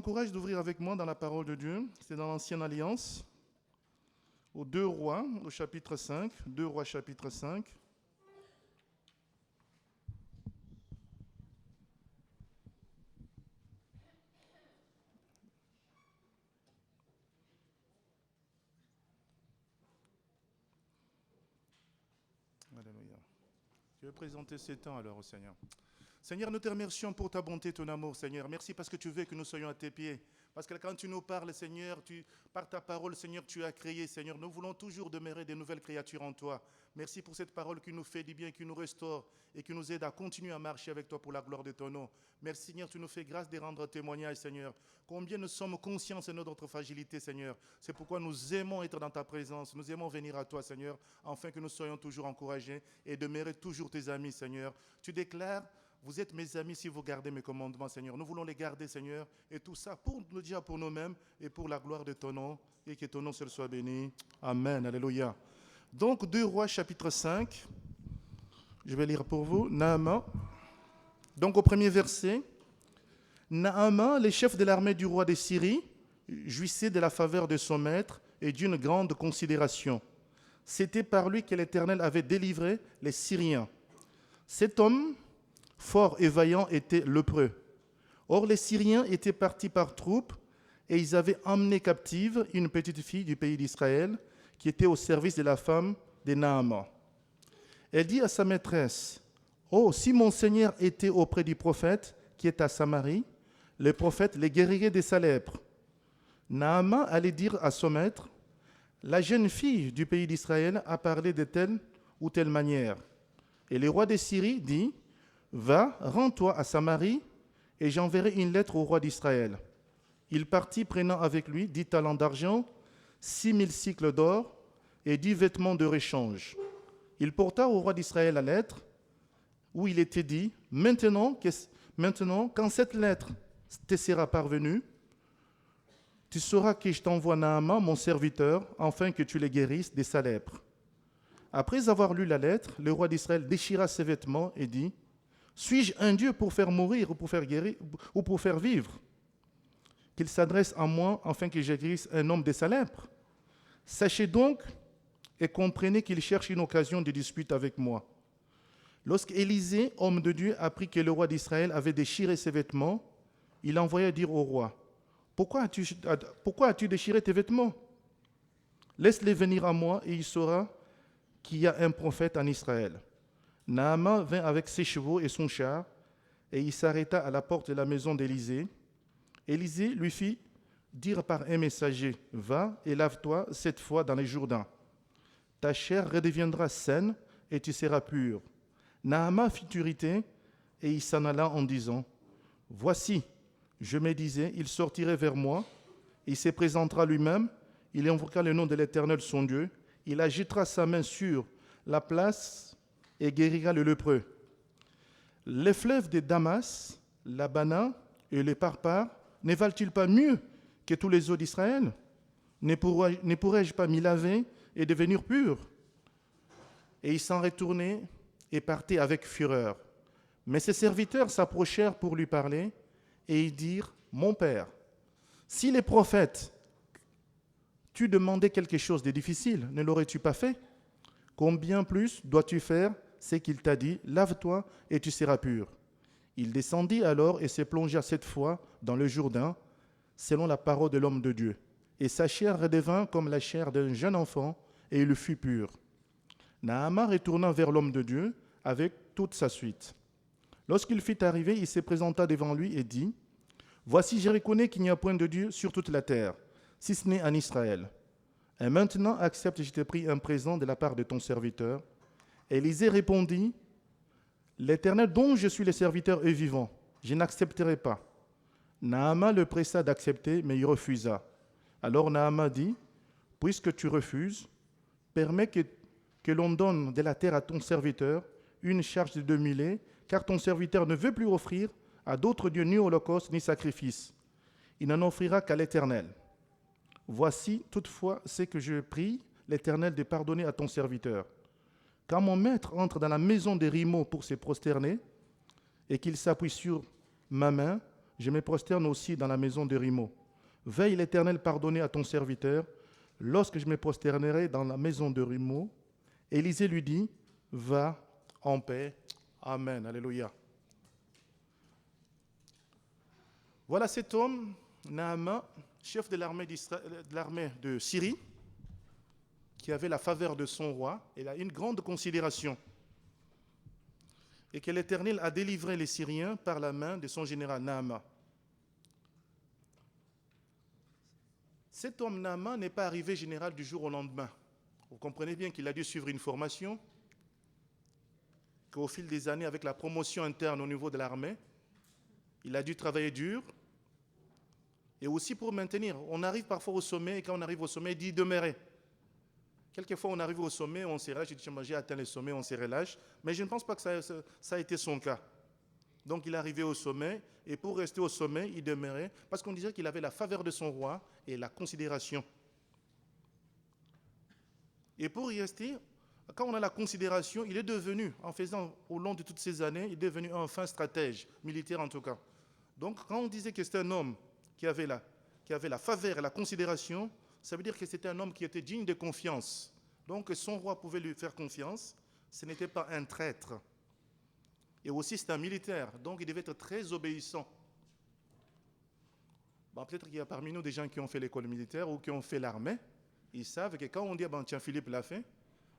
t'encourage d'ouvrir avec moi dans la parole de Dieu. C'est dans l'Ancienne Alliance, aux 2 Rois, au chapitre 5. 2 Rois, chapitre 5. Alléluia. Je vais présenter ces temps alors au Seigneur. Seigneur, nous te remercions pour ta bonté, ton amour, Seigneur. Merci parce que tu veux que nous soyons à tes pieds. Parce que quand tu nous parles, Seigneur, par ta parole, Seigneur, tu as créé, Seigneur. Nous voulons toujours demeurer des nouvelles créatures en toi. Merci pour cette parole qui nous fait du bien, qui nous restaure et qui nous aide à continuer à marcher avec toi pour la gloire de ton nom. Merci, Seigneur, tu nous fais grâce de rendre témoignage, Seigneur. Combien nous sommes conscients, Seigneur, de notre fragilité, Seigneur. C'est pourquoi nous aimons être dans ta présence. Nous aimons venir à toi, Seigneur, afin que nous soyons toujours encouragés et demeurer toujours tes amis, Seigneur. Tu déclares: vous êtes mes amis si vous gardez mes commandements, Seigneur. Nous voulons les garder, Seigneur. Et tout ça pour nous dire pour nous-mêmes et pour la gloire de ton nom. Et que ton nom seul soit béni. Amen. Alléluia. Donc, 2 Rois, chapitre 5. Je vais lire pour vous. Naaman. Donc, au premier verset. Naaman, le chef de l'armée du roi de Syrie, jouissait de la faveur de son maître et d'une grande considération. C'était par lui que l'Éternel avait délivré les Syriens. Cet homme, fort et vaillant, était lépreux. Or, les Syriens étaient partis par troupes et ils avaient emmené captive une petite fille du pays d'Israël qui était au service de la femme de Naaman. Elle dit à sa maîtresse: « Oh, si mon Seigneur était auprès du prophète qui est à Samarie, le prophète les guérirait de sa lèpre. » Naaman allait dire à son maître: « La jeune fille du pays d'Israël a parlé de telle ou telle manière. » Et le roi de Syrie dit: « Va, rends-toi à Samarie, et j'enverrai une lettre au roi d'Israël. » Il partit, prenant avec lui 10 talents d'argent, 6000 cycles d'or et 10 vêtements de réchange. Il porta au roi d'Israël la lettre, où il était dit: « Maintenant, quand cette lettre te sera parvenue, tu sauras que je t'envoie Naaman, mon serviteur, afin que tu les guérisses de sa lèpre. » Après avoir lu la lettre, le roi d'Israël déchira ses vêtements et dit: « Suis-je un Dieu pour faire mourir ou pour faire guérir ou pour faire vivre? Qu'il s'adresse à moi afin que je guérisse un homme de sa lèpre. Sachez donc et comprenez qu'il cherche une occasion de dispute avec moi. » Lorsque Élisée, homme de Dieu, apprit que le roi d'Israël avait déchiré ses vêtements, il envoya dire au roi: « Pourquoi as-tu déchiré tes vêtements? Laisse-les venir à moi et il saura qu'il y a un prophète en Israël. » Naaman vint avec ses chevaux et son char, et il s'arrêta à la porte de la maison d'Élisée. Élisée lui fit dire par un messager: « Va et lave-toi 7 fois dans les Jourdains. Ta chair redeviendra saine et tu seras pur. » Naaman fit irriter et il s'en alla en disant: « Voici, je me disais, il sortirait vers moi, il se présentera lui-même, il invoquera le nom de l'Éternel son Dieu, il agitera sa main sur la place et guérira le lépreux. Les fleuves de Damas, l'Abana et les Parpar ne valent-ils pas mieux que tous les eaux d'Israël? Ne pourrais-je pas m'y laver et devenir pur? » Et il s'en retournait et partait avec fureur. Mais ses serviteurs s'approchèrent pour lui parler, et ils dirent: « Mon père, si les prophètes t'eût demandé quelque chose de difficile, ne l'aurais-tu pas fait? Combien plus dois-tu faire ce qu'il t'a dit: lave-toi et tu seras pur. » Il descendit alors et se plongea 7 fois dans le Jourdain, selon la parole de l'homme de Dieu. Et sa chair redevint comme la chair d'un jeune enfant, et il fut pur. Naaman retourna vers l'homme de Dieu avec toute sa suite. Lorsqu'il fut arrivé, il se présenta devant lui et dit: « Voici, je reconnais qu'il n'y a point de Dieu sur toute la terre, si ce n'est en Israël. Et maintenant, accepte, je te prie, un présent de la part de ton serviteur. » Élisée répondit: « L'Éternel dont je suis le serviteur est vivant, je n'accepterai pas. » Naaman le pressa d'accepter, mais il refusa. Alors Naaman dit: « Puisque tu refuses, permets que l'on donne de la terre à ton serviteur, une charge de 2 mulets, car ton serviteur ne veut plus offrir à d'autres dieux ni holocauste ni sacrifice. Il n'en offrira qu'à l'Éternel. Voici toutefois ce que je prie l'Éternel de pardonner à ton serviteur. Quand mon maître entre dans la maison des Rimeaux pour se prosterner, et qu'il s'appuie sur ma main, je me prosterne aussi dans la maison de Rimo. Veille l'Éternel pardonner à ton serviteur, lorsque je me prosternerai dans la maison de Rimo. Élisée lui dit, va en paix. Amen. Alléluia. Voilà cet homme, Naaman, chef de l'armée de Syrie, qui avait la faveur de son roi. Il a une grande considération. Et que l'Éternel a délivré les Syriens par la main de son général Naaman. Cet homme Naaman n'est pas arrivé général du jour au lendemain. Vous comprenez bien qu'il a dû suivre une formation, qu'au fil des années, avec la promotion interne au niveau de l'armée, il a dû travailler dur. Et aussi pour maintenir, on arrive parfois au sommet, et quand on arrive au sommet, il dit demeurer. Quelquefois, on arrive au sommet, on se relâche, il dit j'ai atteint le sommet, on se relâche. Mais je ne pense pas que ça a été son cas. Donc il est arrivé au sommet, et pour rester au sommet, il demeurait, parce qu'on disait qu'il avait la faveur de son roi et la considération. Et pour y rester, quand on a la considération, il est devenu, en faisant au long de toutes ces années, il est devenu un fin stratège, militaire en tout cas. Donc quand on disait que c'était un homme qui avait la faveur et la considération, ça veut dire que c'était un homme qui était digne de confiance. Donc son roi pouvait lui faire confiance, ce n'était pas un traître. Et aussi c'est un militaire, donc il devait être très obéissant. Bon, peut-être qu'il y a parmi nous des gens qui ont fait l'école militaire ou qui ont fait l'armée. Ils savent que quand on dit, tiens, Philippe l'a fait,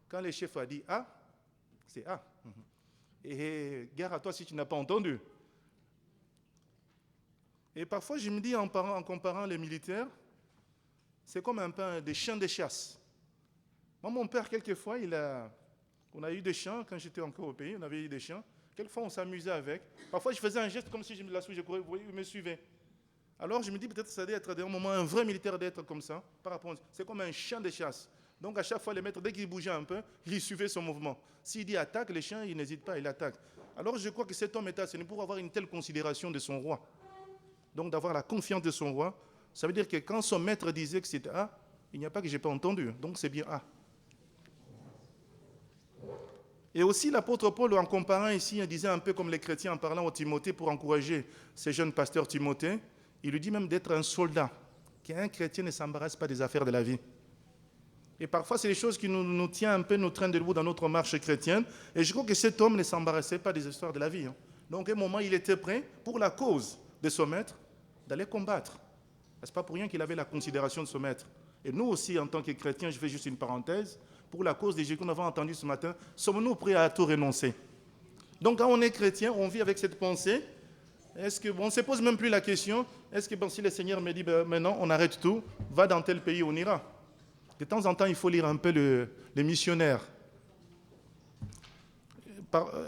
quand le chef a dit A, c'est A. Et gare à toi si tu n'as pas entendu. Et parfois, je me dis, en comparant les militaires, c'est comme un peu des chiens de chasse. Moi, mon père, quelquefois, on a eu des chiens, quand j'étais encore au pays, on avait eu des chiens. Quelquefois, on s'amusait avec. Parfois, je faisais un geste comme si je courais, vous voyez, il me suivait. Alors, je me dis, peut-être que ça doit être un moment, un vrai militaire d'être comme ça. C'est comme un chien de chasse. Donc, à chaque fois, les maîtres, dès qu'il bougeait un peu, il suivait son mouvement. S'il dit attaque, les chiens, il n'hésite pas, il attaque. Alors, je crois que cet homme était assigné pour avoir une telle considération de son roi. Donc, d'avoir la confiance de son roi, ça veut dire que quand son maître disait que c'était A, il n'y a pas que je n'ai pas entendu. Donc, c'est bien A. Et aussi, l'apôtre Paul, en comparant ici, il disait un peu comme les chrétiens en parlant au Timothée pour encourager ces jeunes pasteurs Timothée, il lui dit même d'être un soldat, qu'un chrétien ne s'embarrasse pas des affaires de la vie. Et parfois, c'est des choses qui nous tiennent un peu, nous traînent debout dans notre marche chrétienne. Et je crois que cet homme ne s'embarrassait pas des histoires de la vie. Donc, à un moment, il était prêt, pour la cause de son maître, d'aller combattre. Ce n'est pas pour rien qu'il avait la considération de son maître. Et nous aussi, en tant que chrétiens, je fais juste une parenthèse, pour la cause des Jésus qu'on avait entendu ce matin, sommes-nous prêts à tout renoncer? Donc, quand on est chrétien, on vit avec cette pensée. On ne se pose même plus la question, est-ce que si le Seigneur me dit, maintenant, on arrête tout, va dans tel pays, on ira. De temps en temps, il faut lire un peu les missionnaires.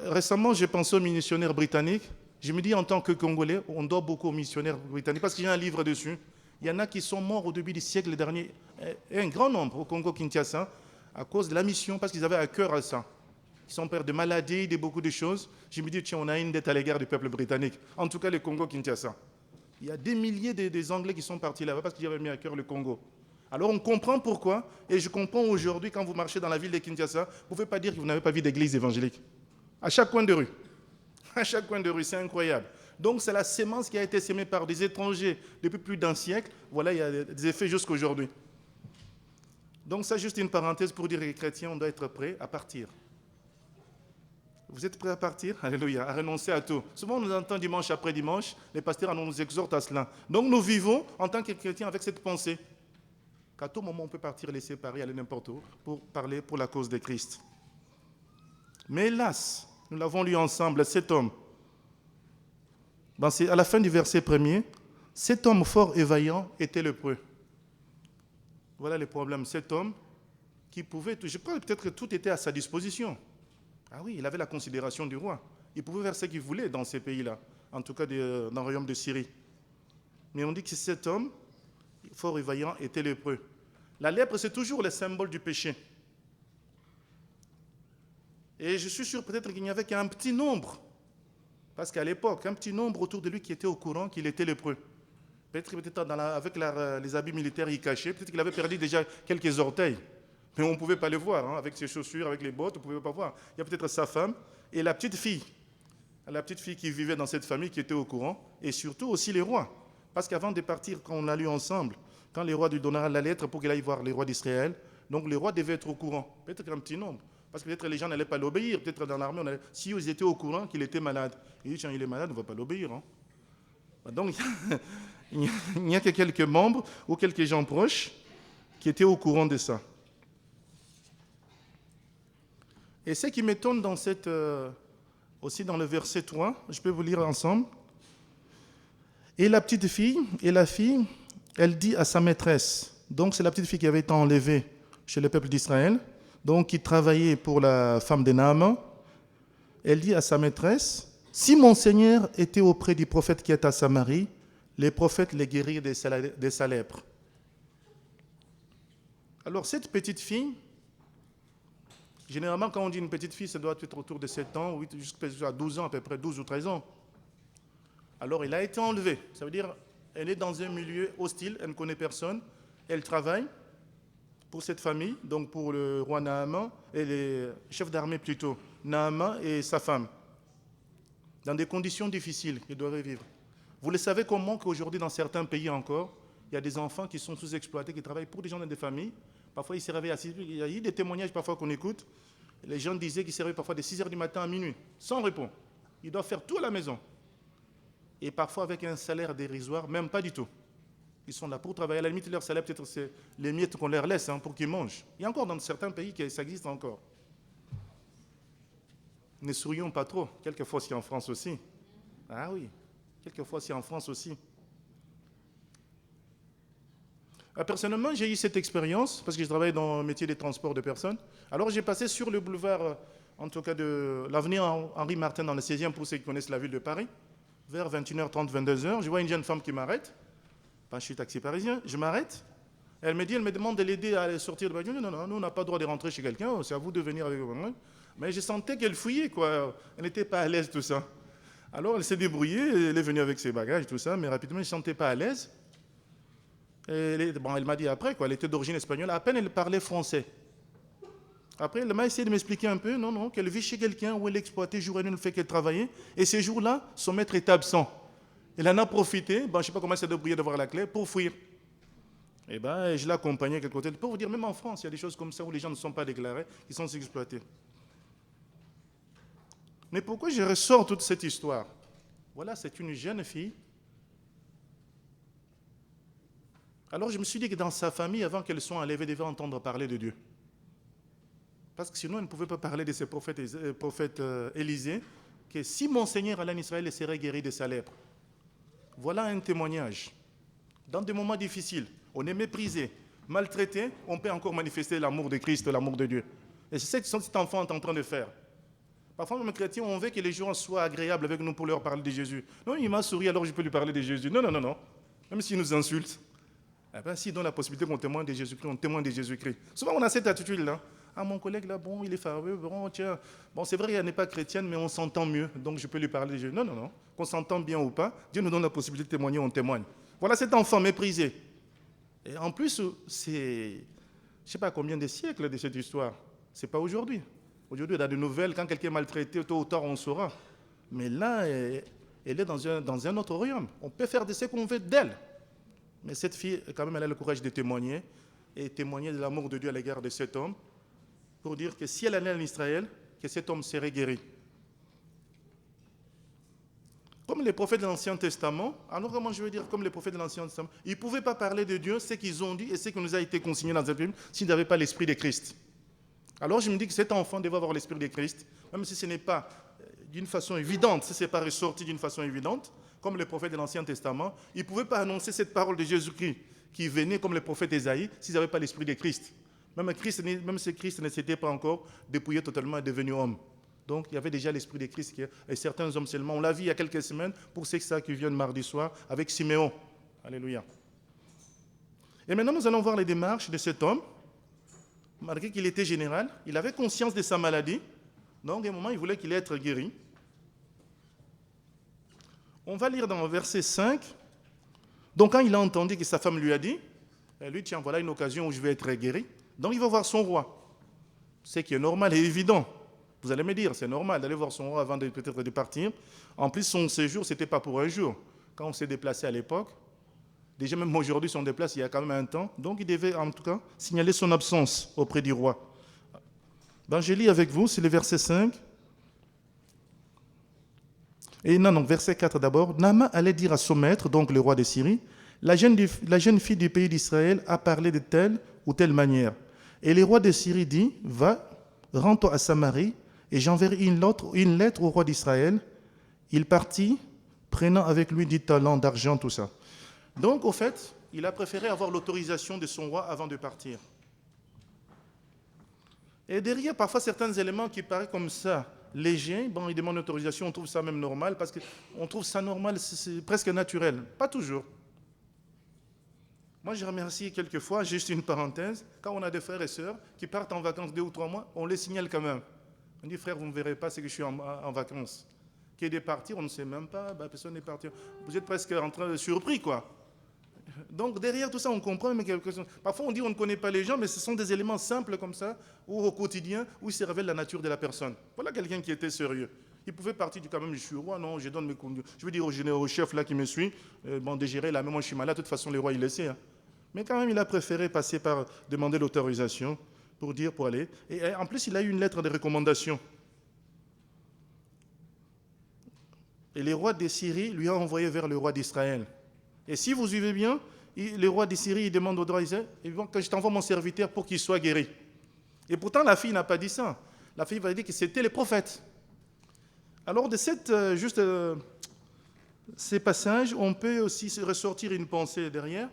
Récemment, j'ai pensé aux missionnaires britanniques. Je me dis, en tant que Congolais, on doit beaucoup aux missionnaires britanniques, parce qu'il y a un livre dessus. Il y en a qui sont morts au début du siècle dernier, et un grand nombre au Congo-Kinshasa, à cause de la mission, parce qu'ils avaient à cœur à ça. Ils sont peurs de maladies, de beaucoup de choses. Je me dis, tiens, on a une dette à l'égard du peuple britannique. En tout cas, le Congo-Kinshasa. Il y a des milliers des Anglais qui sont partis là-bas parce qu'ils avaient mis à cœur le Congo. Alors on comprend pourquoi, et je comprends aujourd'hui, quand vous marchez dans la ville de Kinshasa, vous ne pouvez pas dire que vous n'avez pas vu d'église évangélique. À chaque coin de rue. À chaque coin de rue, c'est incroyable. Donc c'est la sémence qui a été sémée par des étrangers depuis plus d'un siècle. Voilà, il y a des effets jusqu'à aujourd'hui. Donc c'est juste une parenthèse pour dire que les chrétiens, on doit être prêts à partir. Vous êtes prêts à partir? Alléluia, à renoncer à tout. Souvent, on nous entend dimanche après dimanche, les pasteurs nous exhortent à cela. Donc nous vivons en tant que chrétiens avec cette pensée qu'à tout moment, on peut partir, laisser Paris, aller n'importe où, pour parler pour la cause de Christ. Mais hélas, nous l'avons lu ensemble, cet homme, à la fin du verset 1er, cet homme fort et vaillant était lépreux. Voilà le problème. Cet homme qui pouvait, je crois peut-être que tout était à sa disposition. Ah oui, il avait la considération du roi. Il pouvait faire ce qu'il voulait dans ces pays-là, en tout cas dans le royaume de Syrie. Mais on dit que cet homme, fort et vaillant, était lépreux. La lèpre, c'est toujours le symbole du péché. Et je suis sûr peut-être qu'il n'y avait qu'un petit nombre, parce qu'à l'époque, un petit nombre autour de lui qui était au courant qu'il était lépreux. Peut-être avec les habits militaires, il cachait. Peut-être qu'il avait perdu déjà quelques orteils. Mais on ne pouvait pas le voir, avec ses chaussures, avec les bottes, on ne pouvait pas voir. Il y a peut-être sa femme et la petite fille. la petite fille qui vivait dans cette famille qui était au courant, et surtout aussi les rois. Parce qu'avant de partir, quand on a lu ensemble, quand les rois lui donnèrent la lettre pour qu'il aille voir les rois d'Israël, donc les rois devaient être au courant, peut-être qu'un petit nombre, parce que peut-être les gens n'allaient pas l'obéir, peut-être dans l'armée, si ils étaient au courant qu'il était malade, ils disent, tiens, il est malade, on ne va pas l'obéir. Hein. Donc il n'y a que quelques membres ou quelques gens proches qui étaient au courant de ça. Et ce qui m'étonne dans aussi dans le verset 3, je peux vous lire ensemble. Et la petite fille, et la fille, elle dit à sa maîtresse, donc c'est la petite fille qui avait été enlevée chez le peuple d'Israël, donc qui travaillait pour la femme de Naaman, elle dit à sa maîtresse, si mon Seigneur était auprès du prophète qui est à Samarie, les prophètes les guérirent de sa lèpre. Alors cette petite fille, généralement quand on dit une petite fille, ça doit être autour de 7 ans, 8, jusqu'à 12 ans à peu près, 12 ou 13 ans. Alors, elle a été enlevée. Ça veut dire qu'elle est dans un milieu hostile, elle ne connaît personne. Elle travaille pour cette famille, donc pour le roi Naaman, et les chefs d'armée plutôt, Naaman et sa femme, dans des conditions difficiles qu'ils doivent vivre. Vous le savez comment qu'aujourd'hui, dans certains pays encore, il y a des enfants qui sont sous-exploités, qui travaillent pour des gens dans des familles. Parfois, ils se réveillent à 6 heures. Il y a eu des témoignages parfois qu'on écoute. Les gens disaient qu'ils se réveillent parfois de 6 heures du matin à minuit, sans repos. Ils doivent faire tout à la maison. Et parfois avec un salaire dérisoire, même pas du tout. Ils sont là pour travailler. À la limite, leur salaire, peut-être, c'est les miettes qu'on leur laisse pour qu'ils mangent. Il y a encore dans certains pays que ça existe encore. Ne sourions pas trop. Quelquefois, c'est en France aussi. Ah oui, quelquefois, c'est en France aussi. Personnellement, j'ai eu cette expérience, parce que je travaille dans le métier des transports de personnes. Alors, j'ai passé sur le boulevard, en tout cas de l'avenue Henri Martin, dans le 16e, pour ceux qui connaissent la ville de Paris. Vers 21h30, 22h, je vois une jeune femme qui m'arrête. Je suis taxi parisien, je m'arrête. Elle me demande de l'aider à sortir de la voiture. Non, nous, on n'a pas le droit de rentrer chez quelqu'un, c'est à vous de venir avec moi. Mais je sentais qu'elle fouillait, quoi. Elle n'était pas à l'aise, tout ça. Alors, elle s'est débrouillée, elle est venue avec ses bagages, tout ça, mais rapidement, je ne me sentais pas à l'aise. Elle m'a dit après, quoi, elle était d'origine espagnole. À peine, elle parlait français. Après, elle m'a essayé de m'expliquer un peu, non, qu'elle vit chez quelqu'un où elle exploitait jour et nuit, le fait qu'elle travaillait. Et ces jours-là, son maître est absent. Elle en a profité, je ne sais pas comment elle s'est débrouillée d'avoir la clé, pour fuir. Et je l'ai accompagnée quelque côté. Pour vous dire, même en France, il y a des choses comme ça où les gens ne sont pas déclarés, qui sont exploités. Mais pourquoi je ressors toute cette histoire? Voilà, c'est une jeune fille. Alors je me suis dit que dans sa famille, avant qu'elle soit enlevée, elle devait entendre parler de Dieu. Parce que sinon, elle ne pouvait pas parler de ces prophètes Élisée, que si mon Seigneur allait en Israël, il serait guéri de sa lèpre. Voilà un témoignage. Dans des moments difficiles, on est méprisé, maltraité, on peut encore manifester l'amour de Christ, l'amour de Dieu. Et c'est ce que cet enfant est en train de faire. Parfois, même chrétiens, on veut que les gens soient agréables avec nous pour leur parler de Jésus. Non, il m'a souri, alors je peux lui parler de Jésus. Non. Même s'il nous insulte. S'il donne la possibilité qu'on témoigne de Jésus-Christ, on témoigne de Jésus-Christ. Souvent, on a cette attitude-là. Ah, mon collègue là, bon, il est fameux, bon, tiens. Bon, c'est vrai, elle n'est pas chrétienne, mais on s'entend mieux, donc je peux lui parler de Jésus. Non. Qu'on s'entende bien ou pas, Dieu nous donne la possibilité de témoigner, on témoigne. Voilà cet enfant méprisé. Et en plus, c'est, je ne sais pas combien de siècles de cette histoire. Ce n'est pas aujourd'hui. Aujourd'hui, il y a des nouvelles, quand quelqu'un est maltraité, tôt ou tard, on saura. Mais là, elle est dans un autre royaume. On peut faire de ce qu'on veut d'elle. Mais cette fille, quand même, elle a le courage de témoigner, et témoigner de l'amour de Dieu à l'égard de cet homme, pour dire que si elle allait en Israël, que cet homme serait guéri. Comme les prophètes de l'Ancien Testament, alors comment je veux dire, comme les prophètes de l'Ancien Testament, ils ne pouvaient pas parler de Dieu, ce qu'ils ont dit et ce qui nous a été consigné dans cette Bible, s'ils n'avaient pas l'Esprit de Christ. Alors je me dis que cet enfant devait avoir l'Esprit de Christ, même si ce n'est pas d'une façon évidente, si ce n'est pas ressorti d'une façon évidente, comme les prophètes de l'Ancien Testament, ils ne pouvaient pas annoncer cette parole de Jésus-Christ qui venait comme les prophètes d'Ésaïe s'ils n'avaient pas l'Esprit de Christ. Même si Christ ne s'était pas encore dépouillé totalement et devenu homme. Donc il y avait déjà l'Esprit de Christ et certains hommes seulement. On l'a vu il y a quelques semaines pour ceux qui viennent mardi soir avec Siméon. Alléluia. Et maintenant nous allons voir les démarches de cet homme. Malgré qu'il était général, il avait conscience de sa maladie. Donc à un moment il voulait qu'il être guéri. On va lire dans le verset 5. Donc quand il a entendu que sa femme lui a dit, lui tiens voilà une occasion où je vais être guéri. Donc il va voir son roi. Ce qui est normal et évident. Vous allez me dire, c'est normal d'aller voir son roi avant peut-être de partir. En plus, son séjour, ce n'était pas pour un jour. Quand on s'est déplacé à l'époque, déjà même aujourd'hui, si on déplace, il y a quand même un temps. Donc, il devait en tout cas signaler son absence auprès du roi. Ben, je lis avec vous, c'est le verset 5. Et non, verset 4 d'abord. Naaman allait dire à son maître, donc le roi de Syrie, la jeune fille du pays d'Israël a parlé de telle ou telle manière. Et le roi de Syrie dit, va, rends-toi à Samarie, et j'enverrai une lettre au roi d'Israël. Il partit, prenant avec lui 10 talents d'argent, tout ça. Donc, au fait, il a préféré avoir l'autorisation de son roi avant de partir. Et derrière, parfois, certains éléments qui paraissent comme ça, légers, bon, il demande l'autorisation, on trouve ça même normal, parce qu'on trouve ça normal, c'est presque naturel. Pas toujours. Moi, je remercie quelquefois, juste une parenthèse, quand on a des frères et sœurs qui partent en vacances 2 ou 3 mois, on les signale quand même. On dit, frère, vous ne me verrez pas, c'est que je suis en vacances. Qui est de partir, on ne sait même pas, bah, personne n'est parti. Vous êtes presque en train de surpris, quoi. Donc, derrière tout ça, on comprend, mais quelque chose. Parfois, on dit on ne connaît pas les gens, mais ce sont des éléments simples comme ça, ou au quotidien, où il se révèle la nature de la personne. Voilà quelqu'un qui était sérieux. Il pouvait partir du quand même, je suis roi, non, je donne mes conditions. Je veux dire au chef là qui me suit, bon, de gérer là, mais moi je suis malade, de toute façon, le roi, il le sait. Hein. Mais quand même, il a préféré passer par demander l'autorisation pour aller. Et en plus, il a eu une lettre de recommandation. Et le roi de Syrie lui a envoyé vers le roi d'Israël. Et si vous suivez bien, le roi de Syrie il demande au roi d'Israël, que je t'envoie mon serviteur pour qu'il soit guéri. Et pourtant, la fille n'a pas dit ça. La fille va dire que c'était les prophètes. Alors, de ces passages, on peut aussi se ressortir une pensée derrière.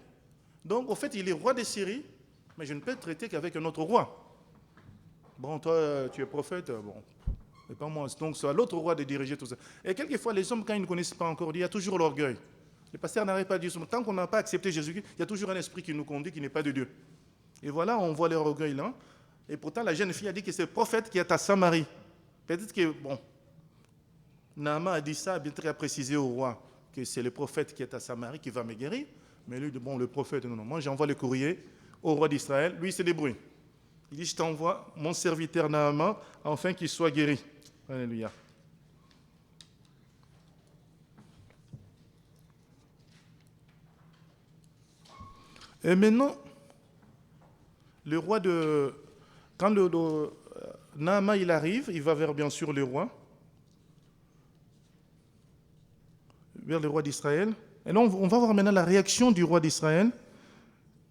Donc, au fait, il est roi de Syrie, mais je ne peux traiter qu'avec un autre roi. Bon, toi, tu es prophète, bon, mais pas moi. Donc, c'est à l'autre roi de diriger tout ça. Et quelquefois, les hommes, quand ils ne connaissent pas encore Dieu, il y a toujours l'orgueil. Le pasteur n'arrête pas de dire, tant qu'on n'a pas accepté Jésus-Christ, il y a toujours un esprit qui nous conduit, qui n'est pas de Dieu. Et voilà, on voit leur orgueil là. Et pourtant, la jeune fille a dit que c'est le prophète qui est à Samarie. Peut-être que, bon, Naaman a dit ça, bien très précisé au roi, que c'est le prophète qui est à Samarie qui va me guérir. Mais lui dit, bon, le prophète, non, moi j'envoie le courrier au roi d'Israël. Lui, il se débrouille. Il dit, je t'envoie mon serviteur Naaman, afin qu'il soit guéri. Alléluia. Et maintenant, le roi de... Quand Naaman il arrive, il va vers bien sûr le roi, vers le roi d'Israël. Et là, on va voir maintenant la réaction du roi d'Israël.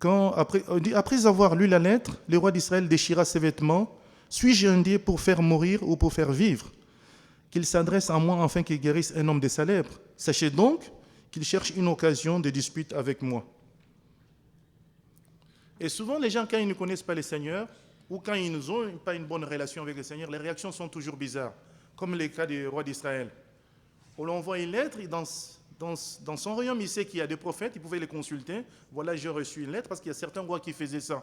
Après avoir lu la lettre, le roi d'Israël déchira ses vêtements. Suis-je un Dieu pour faire mourir ou pour faire vivre? Qu'il s'adresse à moi afin qu'il guérisse un homme de sa lèpre. Sachez donc qu'il cherche une occasion de dispute avec moi. Et souvent, les gens, quand ils ne connaissent pas le Seigneur, ou quand ils n'ont pas une bonne relation avec le Seigneur, les réactions sont toujours bizarres, comme le cas du roi d'Israël. On lui envoie une lettre, et dans son royaume, il sait qu'il y a des prophètes, il pouvait les consulter. Voilà, j'ai reçu une lettre, parce qu'il y a certains rois qui faisaient ça.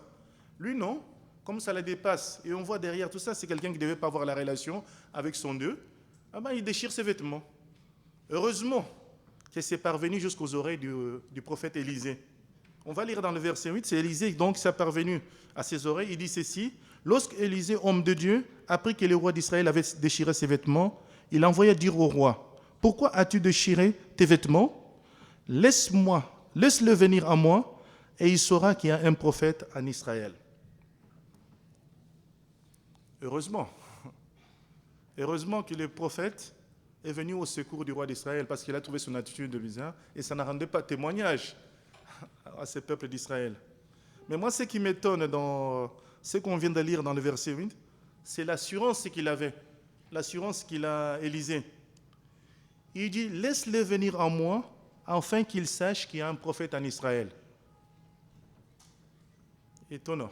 Lui, non, comme ça le dépasse, et on voit derrière tout ça, c'est quelqu'un qui ne devait pas avoir la relation avec son Dieu, il déchire ses vêtements. Heureusement que c'est parvenu jusqu'aux oreilles du prophète Élisée. On va lire dans le verset 8, c'est Élisée donc ça parvenu à ses oreilles. Il dit ceci, lorsque Élisée, homme de Dieu, apprit que le roi d'Israël avait déchiré ses vêtements, il envoya dire au roi, pourquoi as-tu déchiré tes vêtements? Laisse-le venir à moi, et il saura qu'il y a un prophète en Israël. Heureusement que le prophète est venu au secours du roi d'Israël parce qu'il a trouvé son attitude bizarre et ça n'a rendu pas témoignage à ce peuple d'Israël. Mais moi, ce qui m'étonne dans ce qu'on vient de lire dans le verset 8, c'est l'assurance qu'il avait, l'assurance qu'il a Élisée. Il dit, laisse-le venir à moi, afin qu'il sache qu'il y a un prophète en Israël. Étonnant.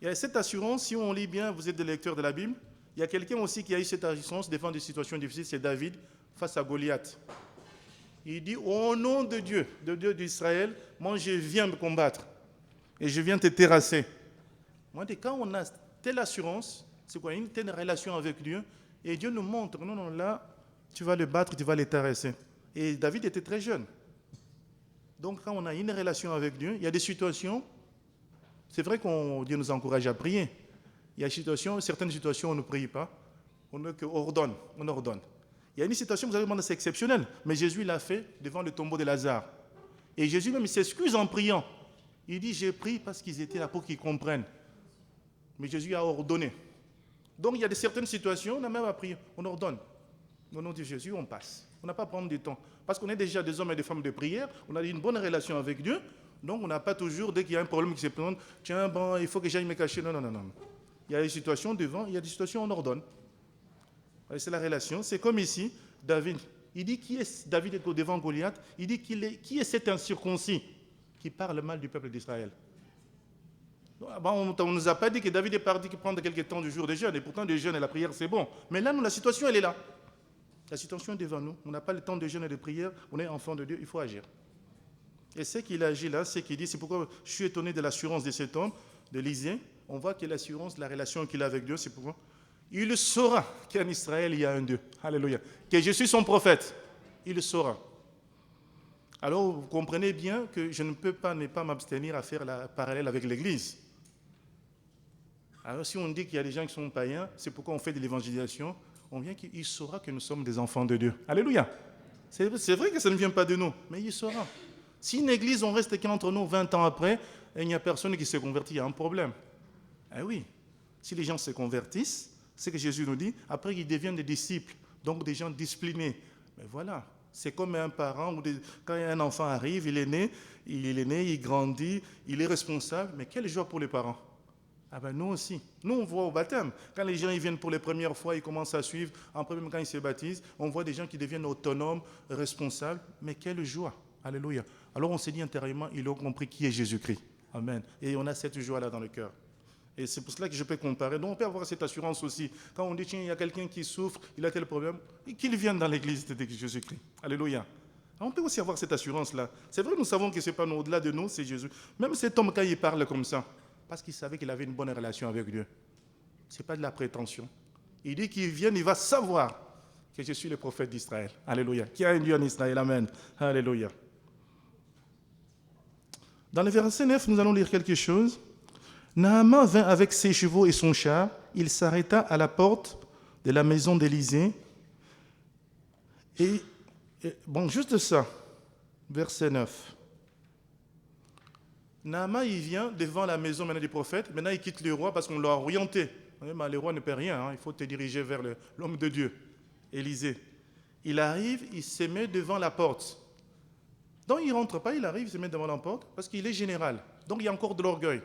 Il y a cette assurance, si on lit bien, vous êtes des lecteurs de la Bible, il y a quelqu'un aussi qui a eu cette assurance devant des situations difficiles, c'est David, face à Goliath. Il dit, au nom de Dieu d'Israël, moi je viens me combattre et je viens te terrasser. Moi, quand on a telle assurance, c'est quoi? Une telle relation avec Dieu, et Dieu nous montre, non, là, tu vas le battre, tu vas le terrasser. Et David était très jeune. Donc, quand on a une relation avec Dieu, il y a des situations, c'est vrai que Dieu nous encourage à prier. Il y a certaines situations où on ne prie pas, On ordonne. Il y a une situation, vous allez demander, c'est exceptionnel, mais Jésus l'a fait devant le tombeau de Lazare. Et Jésus même, il s'excuse en priant. Il dit, j'ai prié parce qu'ils étaient là pour qu'ils comprennent. Mais Jésus a ordonné. Donc il y a certaines situations, on n'a même pas prié, on ordonne. Au nom de Jésus, on passe. On n'a pas à prendre du temps. Parce qu'on est déjà des hommes et des femmes de prière, on a une bonne relation avec Dieu, donc on n'a pas toujours, dès qu'il y a un problème qui se présente, tiens, bon, il faut que j'aille me cacher. Non. Il y a des situations devant, il y a des situations où on ordonne. C'est la relation. C'est comme ici, David. Il dit, David est devant Goliath, il dit, qui est cet incirconcis qui parle mal du peuple d'Israël? On ne nous a pas dit que David est parti prendre quelques temps du jour de jeûne, et pourtant le jeûne et la prière, c'est bon. Mais là, la situation, elle est là. La situation est devant nous. On n'a pas le temps de jeûne et de prière. On est enfant de Dieu, il faut agir. Et ce qu'il agit là, c'est qu'il dit, c'est pourquoi je suis étonné de l'assurance de cet homme, d'Élisée. On voit que l'assurance, la relation qu'il a avec Dieu, c'est pourquoi il saura qu'en Israël, il y a un Dieu. Alléluia. Que je suis son prophète. Il le saura. Alors, vous comprenez bien que je ne peux pas ne pas m'abstenir à faire la parallèle avec l'Église. Alors, si on dit qu'il y a des gens qui sont païens, c'est pourquoi on fait de l'évangélisation. On vient qu'il saura que nous sommes des enfants de Dieu. Alléluia. C'est vrai que ça ne vient pas de nous, mais il saura. Si une église, on reste qu'entre nous 20 ans après, et il n'y a personne qui se convertit, il y a un problème. Eh oui. Si les gens se convertissent, c'est que Jésus nous dit, après ils deviennent des disciples, donc des gens disciplinés. Mais voilà, c'est comme un parent, quand un enfant arrive, il est né, il grandit, il est responsable, mais quelle joie pour les parents. Ah ben nous aussi, nous on voit au baptême, quand les gens ils viennent pour les premières fois, ils commencent à suivre, après même quand ils se baptisent, on voit des gens qui deviennent autonomes, responsables, mais quelle joie, alléluia. Alors on s'est dit intérieurement, ils ont compris qui est Jésus-Christ, amen, et on a cette joie-là dans le cœur. Et c'est pour cela que je peux comparer. Donc on peut avoir cette assurance aussi. Quand on dit, tiens, il y a quelqu'un qui souffre, il a tel problème, qu'il vienne dans l'église de Jésus-Christ. Alléluia. On peut aussi avoir cette assurance-là. C'est vrai, nous savons que ce n'est pas au-delà de nous, c'est Jésus. Même cet homme, quand il parle comme ça, parce qu'il savait qu'il avait une bonne relation avec Dieu. Ce n'est pas de la prétention. Il dit qu'il vienne, il va savoir que je suis le prophète d'Israël. Alléluia. Qu'il y a un Dieu en Israël. Amen. Alléluia. Dans le verset 9, nous allons lire quelque chose. Naaman vint avec ses chevaux et son char. Il s'arrêta à la porte de la maison d'Élisée. Et juste ça, verset 9. Naaman, il vient devant la maison maintenant du prophète. Maintenant, il quitte le roi parce qu'on l'a orienté. Le roi ne peut rien. Il faut te diriger vers l'homme de Dieu, Élisée. Il arrive, il se met devant la porte. Donc, il ne rentre pas, il arrive, il se met devant la porte parce qu'il est général. Donc, il y a encore de l'orgueil.